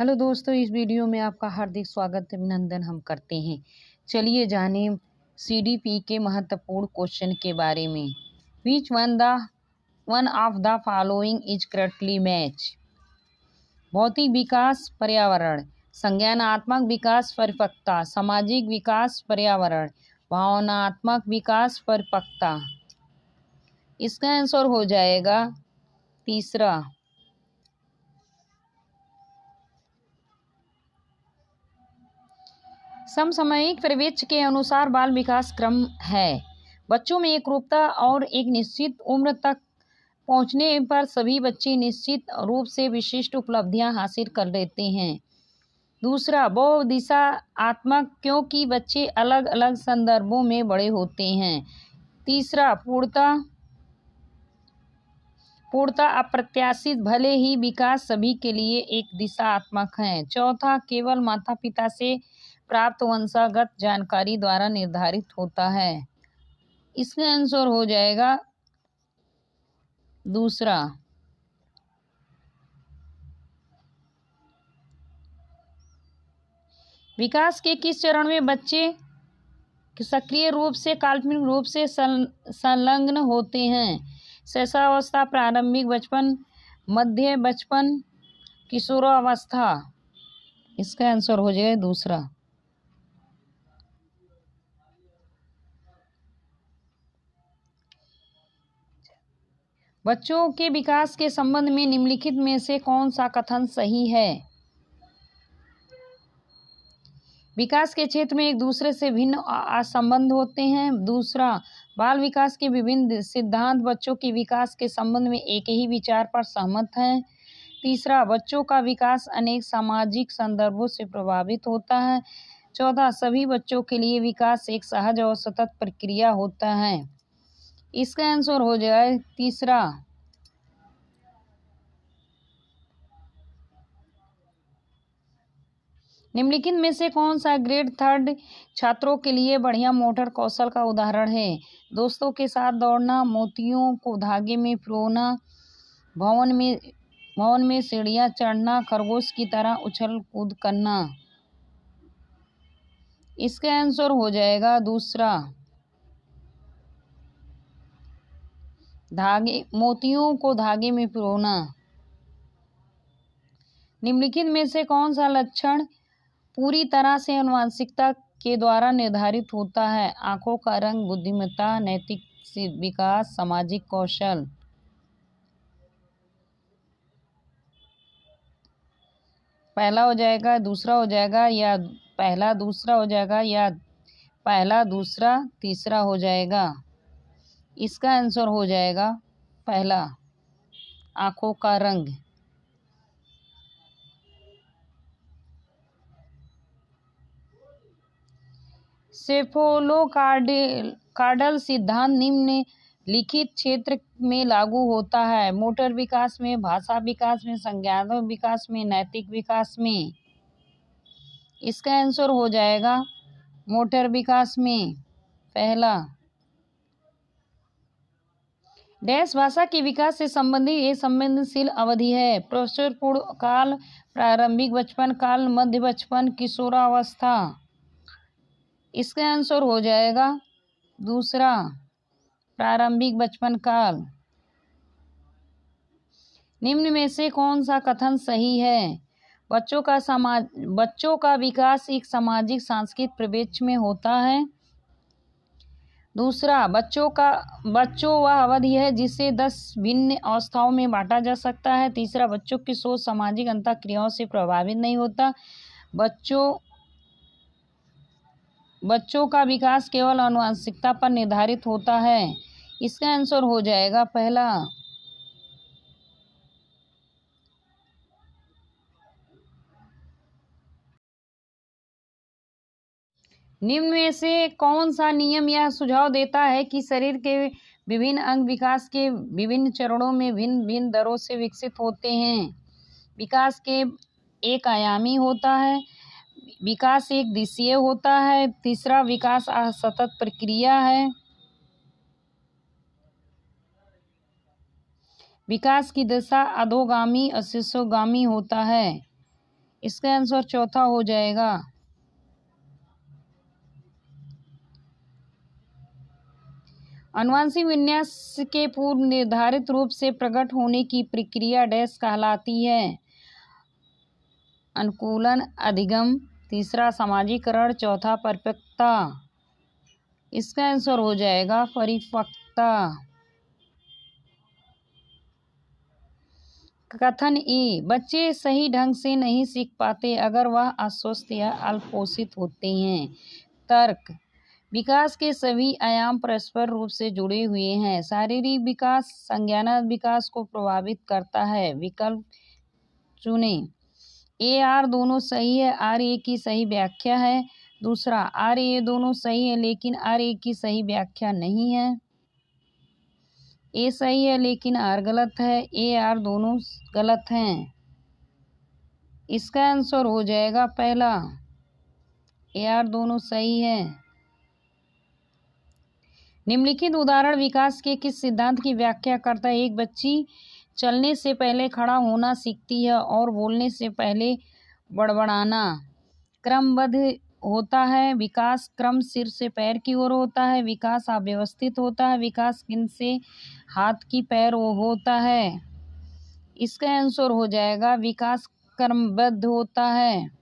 Hello दोस्तों, इस video में आपका हार्दिक स्वागत अभिनंदन हम करते हैं। चलिए जाने सीडीपी के महत्वपूर्ण क्वेश्चन के बारे में। Which one of the following is correctly match? भौतिक विकास, पर्यावरण, संज्ञानात्मक विकास, परिपक्वता, सामाजिक विकास, पर्यावरण, भावनात्मक विकास, परिपक्वता। इसका आंसर हो जाएगा तीसरा। समसामयिक परिवेश के अनुसार बाल विकास क्रम है। बच्चों में एकरूपता और एक निश्चित उम्र तक पहुंचने पर सभी बच्चे निश्चित रूप से विशिष्ट उपलब्धियां हासिल कर लेते हैं। दूसरा, बहुदिशात्मक, क्योंकि बच्चे अलग अलग संदर्भों में बड़े होते हैं। तीसरा, पूर्णता अप्रत्याशित, भले ही विकास सभी के लिए एक दिशात्मक है। चौथा, केवल माता पिता से प्राप्त वंशागत जानकारी द्वारा निर्धारित होता है। इसका आंसर हो जाएगा दूसरा। विकास के किस चरण में बच्चे सक्रिय रूप से काल्पनिक रूप से संलग्न होते हैं? शैशवावस्था, प्रारंभिक बचपन, मध्य बचपन, किशोरावस्था। इसका आंसर हो जाएगा दूसरा। बच्चों के विकास के संबंध में निम्नलिखित में से कौन सा कथन सही है? विकास के क्षेत्र में एक दूसरे से भिन्न संबंध होते हैं। दूसरा, बाल विकास के विभिन्न सिद्धांत बच्चों के विकास के संबंध में एक ही विचार पर सहमत हैं। तीसरा, बच्चों का विकास अनेक सामाजिक संदर्भों से प्रभावित होता है। चौथा, सभी बच्चों के लिए विकास एक सहज और सतत प्रक्रिया होता है। इसका आंसर हो जाए तीसरा। निम्नलिखित में से कौन सा ग्रेड 3 छात्रों के लिए बढ़िया मोटर कौशल का उदाहरण है? दोस्तों के साथ दौड़ना, मोतियों को धागे में पिरोना, भवन में सीढ़ियां चढ़ना, खरगोश की तरह उछल कूद करना। इसका आंसर हो जाएगा दूसरा। मोतियों को धागे में पिरोना। निम्नलिखित में से कौन सा लक्षण पूरी तरह से आनुवंशिकता के द्वारा निर्धारित होता है? आंखों का रंग, बुद्धिमत्ता, नैतिक विकास, सामाजिक कौशल। पहला हो जाएगा, दूसरा हो जाएगा, या पहला दूसरा हो जाएगा, या पहला दूसरा तीसरा हो जाएगा? इसका आंसर हो जाएगा पहला, आंखों का रंग। सेफोलोकार्डल सिद्धांत निम्नलिखित क्षेत्र में लागू होता है? मोटर विकास में, भाषा विकास में, संज्ञानात्मक विकास में, नैतिक विकास में। इसका आंसर हो जाएगा मोटर विकास में, पहला। डैश भाषा के विकास से संबंधित एक संवेदनशील अवधि है? प्रसव पूर्व काल, प्रारंभिक बचपन काल, मध्य बचपन, किशोरावस्था। इसका आंसर हो जाएगा दूसरा, प्रारंभिक बचपन काल। निम्न में से कौन सा कथन सही है? बच्चों का विकास एक सामाजिक सांस्कृतिक परिवेश में होता है। दूसरा, बच्चों वह अवधि है जिसे 10 भिन्न अवस्थाओं में बांटा जा सकता है। तीसरा, बच्चों की सोच सामाजिक अंतःक्रियाओं से प्रभावित नहीं होता। बच्चों का विकास केवल आनुवंशिकता पर निर्धारित होता है। इसका आंसर हो जाएगा पहला। निम्न में से कौन सा नियम यह सुझाव देता है कि शरीर के विभिन्न अंग विकास के विभिन्न चरणों में भिन्न भिन्न दरों से विकसित होते हैं? विकास के एक आयामी होता है, विकास एक दिशीय होता है, तीसरा, विकास सतत प्रक्रिया है, विकास की दिशा अधोगामी और शीर्षोगामी होता है। इसका आंसर चौथा हो जाएगा। आनुवंशिक विन्यास के पूर्व निर्धारित रूप से प्रकट होने की प्रक्रिया डैश कहलाती है। अनुकूलन, अधिगम, तीसरा समाजीकरण, चौथा परिपक्वता। इसका आंसर हो जाएगा परिपक्वता। कथन ए, बच्चे सही ढंग से नहीं सीख पाते अगर वह अस्वस्थ या अल्पोषित होते हैं। तर्क, विकास के सभी आयाम परस्पर रूप से जुड़े हुए हैं। शारीरिक विकास संज्ञानात्मक विकास को प्रभावित करता है। विकल्प चुनें। ए आर दोनों सही है, आर ए की सही व्याख्या है। दूसरा, आर ए दोनों सही है लेकिन आर ए की सही व्याख्या नहीं है। ए सही है लेकिन आर गलत है। ए आर दोनों गलत हैं। इसका आंसर हो जाएगा पहला, ए आर दोनों सही है। निम्नलिखित उदाहरण विकास के किस सिद्धांत की व्याख्या करता है? एक बच्ची चलने से पहले खड़ा होना सीखती है और बोलने से पहले बड़बड़ाना क्रमबद्ध होता है। विकास क्रम सिर से पैर की ओर होता है। विकास अव्यवस्थित होता है। विकास किन से हाथ की पैर होता है। इसका आंसर हो जाएगा विकास क्रमबद्ध होता है।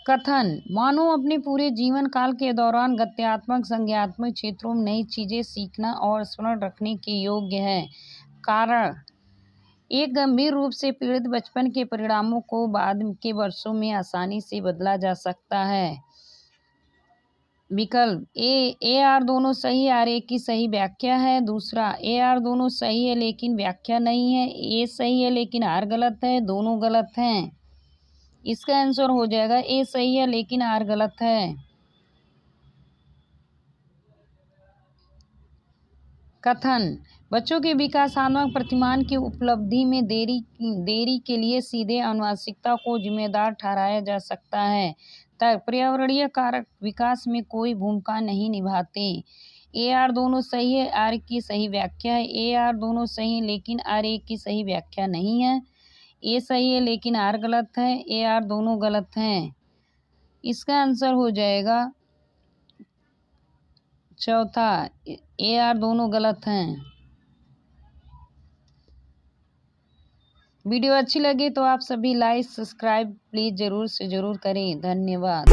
कथन, मानव अपने पूरे जीवन काल के दौरान गत्यात्मक संज्ञानात्मक क्षेत्रों में नई चीजें सीखना और स्मरण रखने के योग्य है। कारण, एक गंभीर रूप से पीड़ित बचपन के परिणामों को बाद के वर्षों में आसानी से बदला जा सकता है। विकल्प ए आर दोनों सही, आर ए की सही व्याख्या है। दूसरा, ए आर दोनों सही है लेकिन व्याख्या नहीं है। ए सही है लेकिन आर गलत है। दोनों गलत हैं। इसका आंसर हो जाएगा ए सही है लेकिन आर गलत है। कथन, बच्चों के विकासात्मक प्रतिमान की उपलब्धि में देरी के लिए सीधे आनुवंशिकता को जिम्मेदार ठहराया जा सकता है। तर्क, पर्यावरणीय कारक विकास में कोई भूमिका नहीं निभाते। ए आर दोनों सही है, आर की सही व्याख्या है। ए आर दोनों सही है लेकिन आर ए की सही व्याख्या नहीं है। ए सही है लेकिन आर गलत है। ए आर दोनों गलत हैं। इसका आंसर हो जाएगा चौथा, ए आर दोनों गलत हैं। वीडियो अच्छी लगे तो आप सभी लाइक सब्सक्राइब प्लीज जरूर से जरूर करें। धन्यवाद।